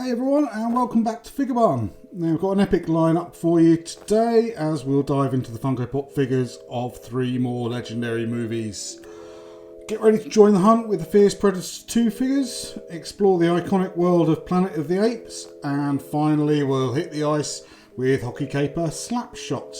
Hey everyone, and welcome back to Figure Barn. Now we've got an epic lineup for you today as we'll dive into the Funko Pop figures of 3 more legendary movies. Get ready to join the hunt with the Fierce Predators 2 figures, explore the iconic world of Planet of the Apes, and finally we'll hit the ice with Hockey Caper Slapshot.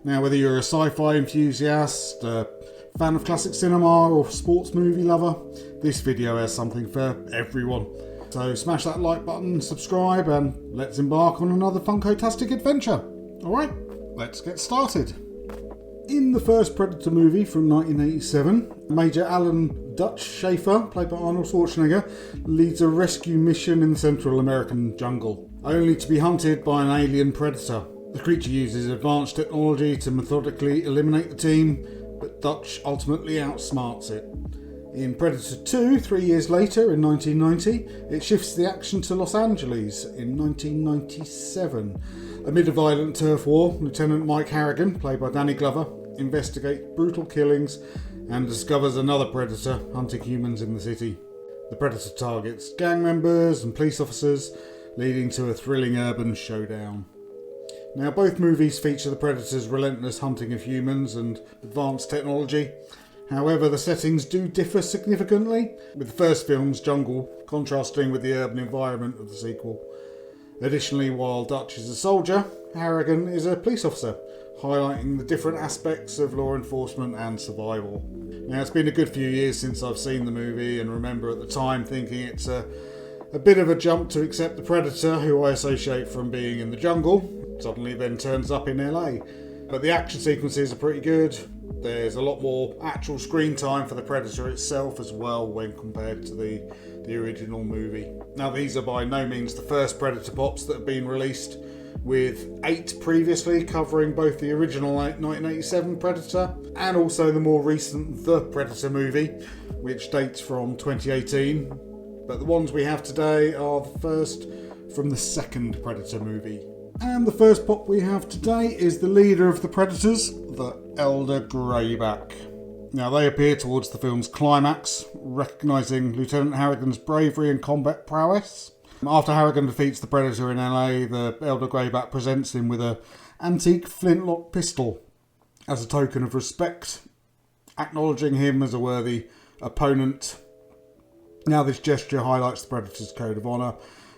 Now whether you're a sci-fi enthusiast, a fan of classic cinema or sports movie lover, this video has something for everyone. So smash that like button, subscribe, and let's embark on another Funko-tastic adventure. Alright, let's get started. In the first Predator movie from 1987, Major Alan Dutch Schaefer, played by Arnold Schwarzenegger, leads a rescue mission in the Central American jungle, only to be hunted by an alien predator. The creature uses advanced technology to methodically eliminate the team, but Dutch ultimately outsmarts it. In Predator 2, 3 years later, in 1990, it shifts the action to Los Angeles in 1997. Amid a violent turf war, Lieutenant Mike Harrigan, played by Danny Glover, investigates brutal killings and discovers another predator hunting humans in the city. The predator targets gang members and police officers, leading to a thrilling urban showdown. Now, both movies feature the predator's relentless hunting of humans and advanced technology. However, the settings do differ significantly, with the first film's jungle contrasting with the urban environment of the sequel. Additionally, while Dutch is a soldier, Harrigan is a police officer, highlighting the different aspects of law enforcement and survival. Now, it's been a good few years since I've seen the movie, and remember at the time thinking it's a bit of a jump to accept the Predator, who I associate from being in the jungle, suddenly then turns up in LA. But the action sequences are pretty good. There's a lot more actual screen time for the Predator itself as well when compared to the original movie. Now, these are by no means the first Predator Pops that have been released, with 8 previously covering both the original 1987 Predator and also the more recent The Predator movie, which dates from 2018. But the ones we have today are the first from the second Predator movie. And the first pop we have today is the leader of the Predators, the Elder Greyback. Now, they appear towards the film's climax, recognising Lieutenant Harrigan's bravery and combat prowess. After Harrigan defeats the Predator in LA, the Elder Greyback presents him with an antique flintlock pistol as a token of respect, acknowledging him as a worthy opponent. Now, this gesture highlights the Predator's code of honour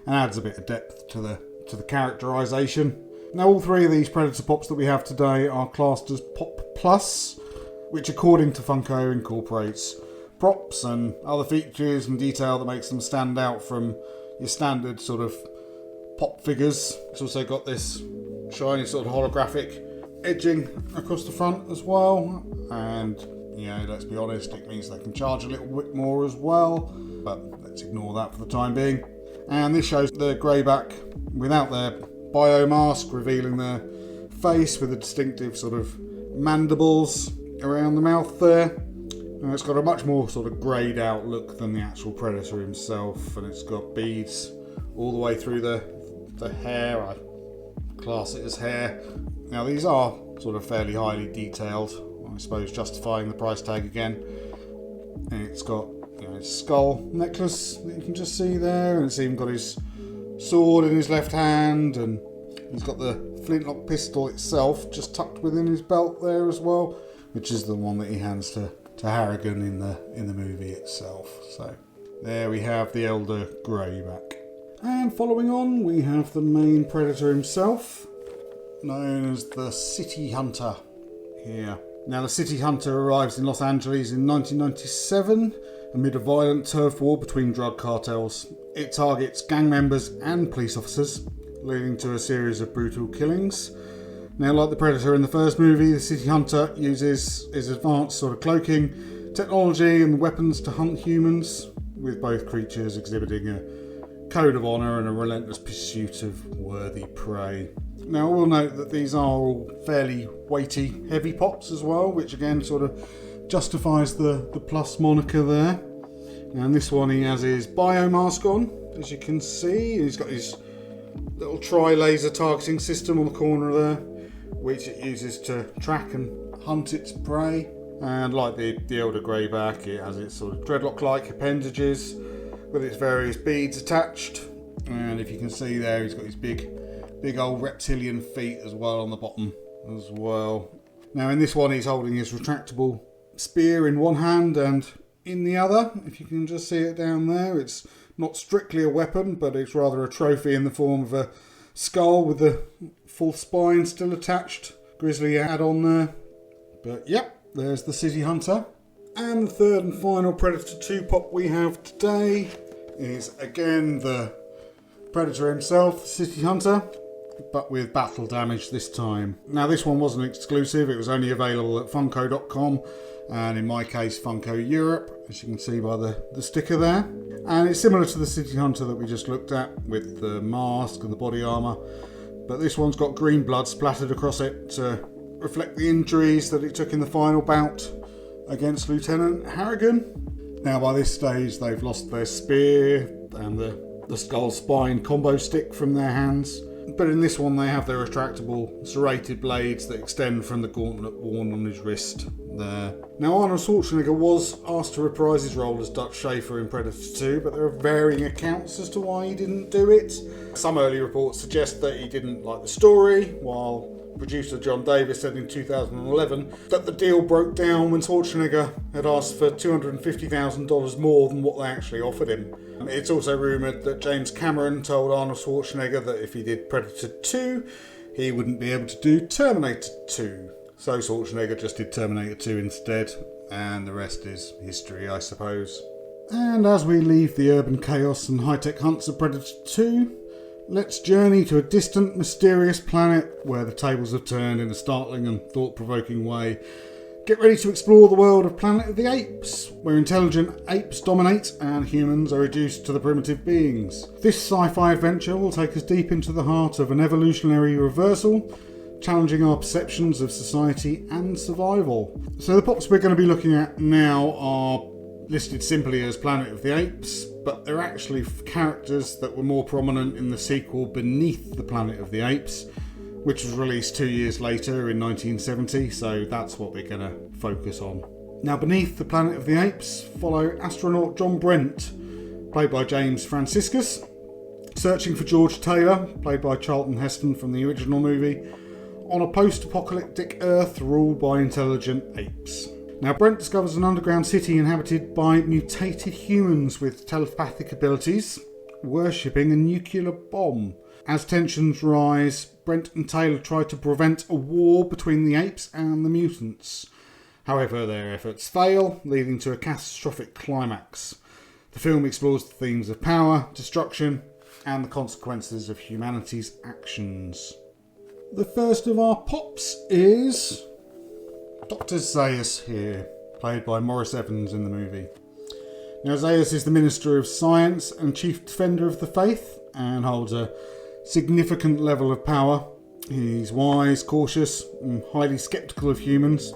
and adds a bit of depth to the characterisation. Now, all 3 of these Predator Pops that we have today are classed as Pop Plus, which according to Funko incorporates props and other features and detail that makes them stand out from your standard sort of pop figures. It's also got this shiny sort of holographic edging across the front as well, and let's be honest, it means they can charge a little bit more as well, but let's ignore that for the time being. And this shows the Greyback without their bio mask, revealing their face with a distinctive sort of mandibles around the mouth there. And it's got a much more sort of greyed out look than the actual Predator himself, and it's got beads all the way through the hair. I class it as hair. Now, these are sort of fairly highly detailed, I suppose justifying the price tag again. And it's got his skull necklace that you can just see there, and it's even got his sword in his left hand, and he's got the flintlock pistol itself just tucked within his belt there as well, which is the one that he hands to Harrigan in the movie itself. So there we have the Elder Greyback. And following on, we have the main Predator himself, known as the City Hunter here. Now, the City Hunter arrives in Los Angeles in 1997 amid a violent turf war between drug cartels. It targets gang members and police officers, leading to a series of brutal killings. Now, like the Predator in the first movie, the City Hunter uses his advanced sort of cloaking technology and weapons to hunt humans, with both creatures exhibiting a code of honour and a relentless pursuit of worthy prey. Now, I will note that these are all fairly weighty, heavy pops as well, which again sort of justifies the plus moniker there. And this one, he has his bio mask on, as you can see. He's got his little tri-laser targeting system on the corner there, which it uses to track and hunt its prey. And like the Elder Greyback, it has its sort of dreadlock-like appendages with its various beads attached. And if you can see there, he's got his big old reptilian feet as well on the bottom as well. Now in this one he's holding his retractable spear in one hand and in the other. If you can just see it down there, it's not strictly a weapon, but it's rather a trophy in the form of a skull with the full spine still attached. Grizzly add-on there. But yep, there's the City Hunter. And the third and final Predator 2 pop we have today is again the Predator himself, the City Hunter, but with battle damage this time. Now this one wasn't exclusive, it was only available at Funko.com and in my case Funko Europe, as you can see by the sticker there. And it's similar to the City Hunter that we just looked at with the mask and the body armour, but this one's got green blood splattered across it to reflect the injuries that it took in the final bout against Lieutenant Harrigan. Now by this stage they've lost their spear and the skull spine combo stick from their hands, but in this one they have their retractable serrated blades that extend from the gauntlet worn on his wrist there. Now Arnold Schwarzenegger was asked to reprise his role as Dutch Schaefer in Predator 2, but there are varying accounts as to why he didn't do it. Some early reports suggest that he didn't like the story, while producer John Davis said in 2011 that the deal broke down when Schwarzenegger had asked for $250,000 more than what they actually offered him. It's also rumoured that James Cameron told Arnold Schwarzenegger that if he did Predator 2, he wouldn't be able to do Terminator 2. So Schwarzenegger just did Terminator 2 instead, and the rest is history, I suppose. And as we leave the urban chaos and high-tech hunts of Predator 2, let's journey to a distant, mysterious planet where the tables have turned in a startling and thought-provoking way. Get ready to explore the world of Planet of the Apes, where intelligent apes dominate and humans are reduced to the primitive beings. This sci-fi adventure will take us deep into the heart of an evolutionary reversal, challenging our perceptions of society and survival. So the pops we're going to be looking at now are listed simply as Planet of the Apes, but they're actually characters that were more prominent in the sequel Beneath the Planet of the Apes, which was released 2 years later in 1970, so that's what we're going to focus on. Now, Beneath the Planet of the Apes follow astronaut John Brent, played by James Franciscus, searching for George Taylor, played by Charlton Heston from the original movie, on a post-apocalyptic Earth ruled by intelligent apes. Now, Brent discovers an underground city inhabited by mutated humans with telepathic abilities, worshipping a nuclear bomb. As tensions rise, Brent and Taylor try to prevent a war between the apes and the mutants. However, their efforts fail, leading to a catastrophic climax. The film explores the themes of power, destruction, and the consequences of humanity's actions. The first of our pops is Dr. Zaius here, played by Maurice Evans in the movie. Now, Zaius is the Minister of Science and Chief Defender of the Faith, and holds a significant level of power. He's wise, cautious, and highly sceptical of humans,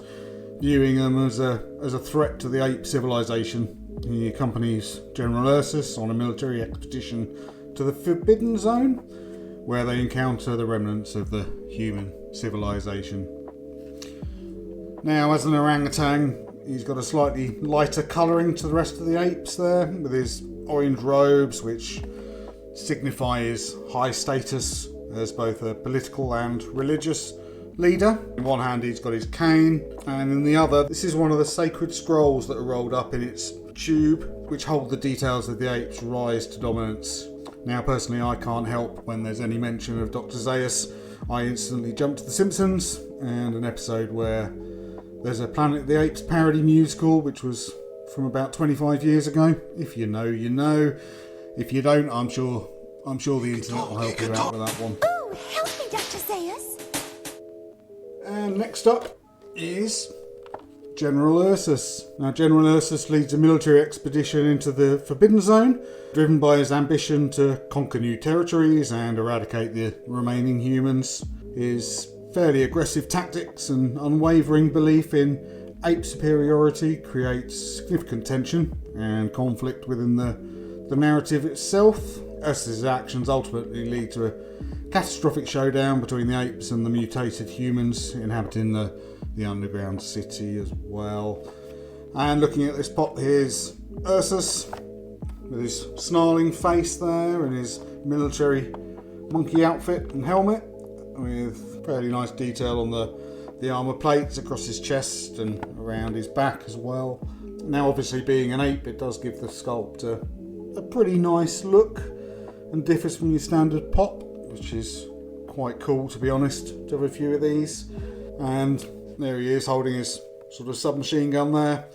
viewing them as a threat to the ape civilization. He accompanies General Ursus on a military expedition to the Forbidden Zone, where they encounter the remnants of the human civilization. Now, as an orangutan, he's got a slightly lighter colouring to the rest of the apes there, with his orange robes, which signify his high status as both a political and religious leader. In one hand he's got his cane, and in the other this is one of the sacred scrolls that are rolled up in its tube, which hold the details of the apes' rise to dominance. Now, personally, I can't help when there's any mention of Dr. Zaius. I instantly jump to The Simpsons and an episode where there's a Planet of the Apes parody musical, which was from about 25 years ago. If you know, you know. If you don't, I'm sure the internet will help you out with that one. Oh, help me, Dr. Zaius. And next up is General Ursus. Now, General Ursus leads a military expedition into the Forbidden Zone, driven by his ambition to conquer new territories and eradicate the remaining humans. His fairly aggressive tactics and unwavering belief in ape superiority creates significant tension and conflict within the narrative itself. Ursus's actions ultimately lead to a catastrophic showdown between the apes and the mutated humans inhabiting the underground city as well. And looking at this pop, here's Ursus with his snarling face there and his military monkey outfit and helmet with fairly nice detail on the armour plates across his chest and around his back as well. Now obviously being an ape, it does give the sculpt a pretty nice look and differs from your standard Pop, which is quite cool to be honest, to have a few of these. And there he is holding his sort of submachine gun there,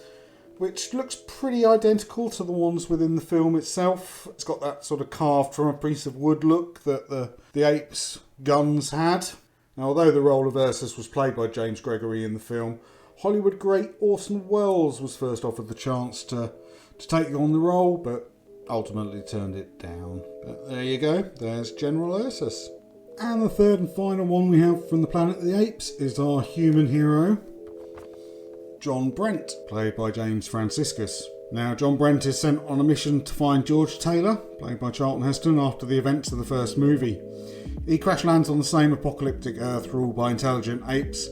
which looks pretty identical to the ones within the film itself. It's got that sort of carved from a piece of wood look that the Apes guns had. Now, although the role of Ursus was played by James Gregory in the film, Hollywood great Orson Welles was first offered the chance to take on the role, but ultimately turned it down. But there you go, there's General Ursus. And the third and final one we have from the Planet of the Apes is our human hero, John Brent, played by James Franciscus. Now, John Brent is sent on a mission to find George Taylor, played by Charlton Heston, after the events of the first movie. He crash lands on the same apocalyptic Earth ruled by intelligent apes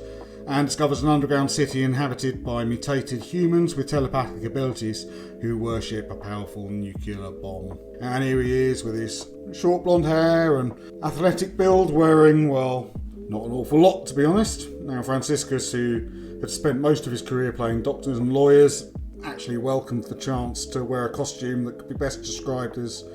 and discovers an underground city inhabited by mutated humans with telepathic abilities who worship a powerful nuclear bomb. And here he is with his short blonde hair and athletic build, wearing, well, not an awful lot to be honest. Now, Franciscus, who had spent most of his career playing doctors and lawyers, actually welcomed the chance to wear a costume that could be best described as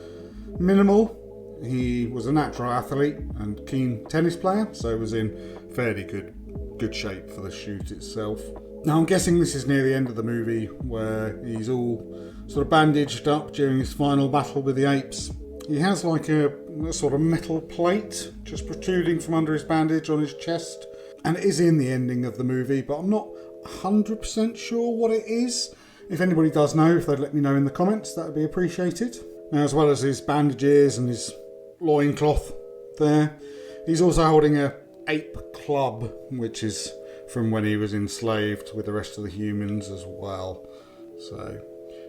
minimal. He was a natural athlete and keen tennis player, so was in fairly good shape for the shoot itself. Now, I'm guessing this is near the end of the movie where he's all sort of bandaged up during his final battle with the apes. He has like a sort of metal plate just protruding from under his bandage on his chest, and it is in the ending of the movie, but I'm not 100% sure what it is. If anybody does know, if they'd let me know in the comments, that would be appreciated. Now, as well as his bandages and his loincloth there, he's also holding a ape club, which is from when he was enslaved with the rest of the humans as well. So,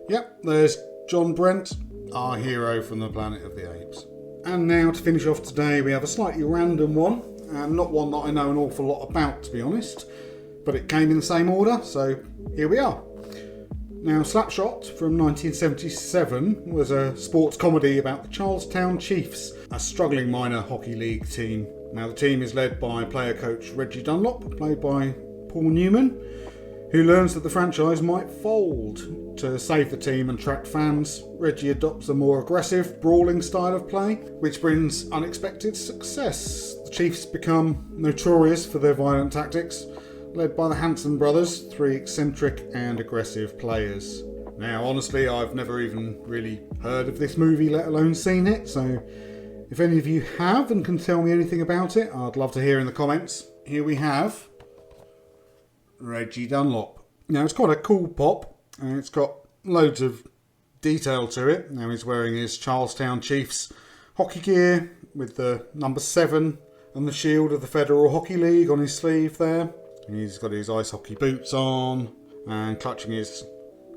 yep, there's John Brent, our hero from the Planet of the Apes. And now to finish off today, we have a slightly random one, and not one that I know an awful lot about to be honest, but it came in the same order, so here we are. Now, Slapshot from 1977 was a sports comedy about the Charlestown Chiefs, a struggling minor hockey league team. Now, the team is led by player coach Reggie Dunlop, played by Paul Newman, who learns that the franchise might fold. To save the team and attract fans, Reggie adopts a more aggressive, brawling style of play, which brings unexpected success. The Chiefs become notorious for their violent tactics, led by the Hanson brothers, three eccentric and aggressive players. Now, honestly, I've never even really heard of this movie, let alone seen it, so if any of you have and can tell me anything about it, I'd love to hear in the comments. Here we have Reggie Dunlop. Now, it's quite a cool pop, and it's got loads of detail to it. Now, he's wearing his Charlestown Chiefs hockey gear with the number 7 and the shield of the Federal Hockey League on his sleeve there. He's got his ice hockey boots on and clutching his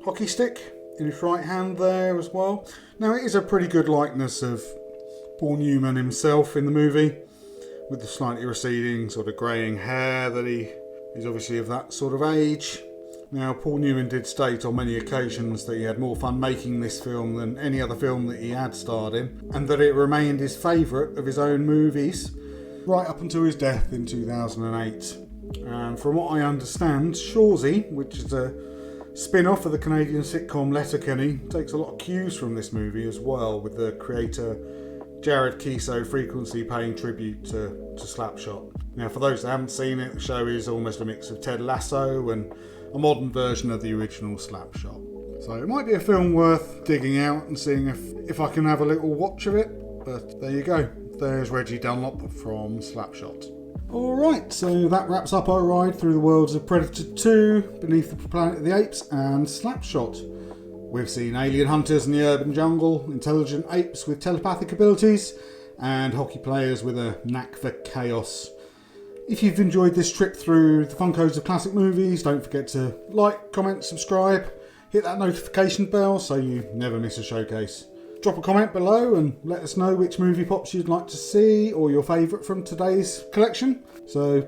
hockey stick in his right hand there as well. Now, it is a pretty good likeness of Paul Newman himself in the movie, with the slightly receding sort of greying hair that he is obviously of that sort of age. Now, Paul Newman did state on many occasions that he had more fun making this film than any other film that he had starred in, and that it remained his favourite of his own movies right up until his death in 2008. And from what I understand, Shawsey, which is a spin-off of the Canadian sitcom Letterkenny, takes a lot of cues from this movie as well, with the creator Jared Keeso frequently paying tribute to Slapshot. Now, for those that haven't seen it, the show is almost a mix of Ted Lasso and a modern version of the original Slapshot. So it might be a film worth digging out and seeing if I can have a little watch of it. But there you go. There's Reggie Dunlop from Slapshot. Alright, so that wraps up our ride through the worlds of Predator 2, Beneath the Planet of the Apes and Slapshot. We've seen alien hunters in the urban jungle, intelligent apes with telepathic abilities, and hockey players with a knack for chaos. If you've enjoyed this trip through the Funkos of classic movies, don't forget to like, comment, subscribe, hit that notification bell so you never miss a showcase. Drop a comment below and let us know which movie pops you'd like to see or your favourite from today's collection. So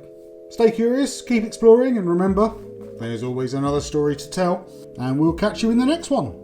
stay curious, keep exploring, and remember, there's always another story to tell, and we'll catch you in the next one.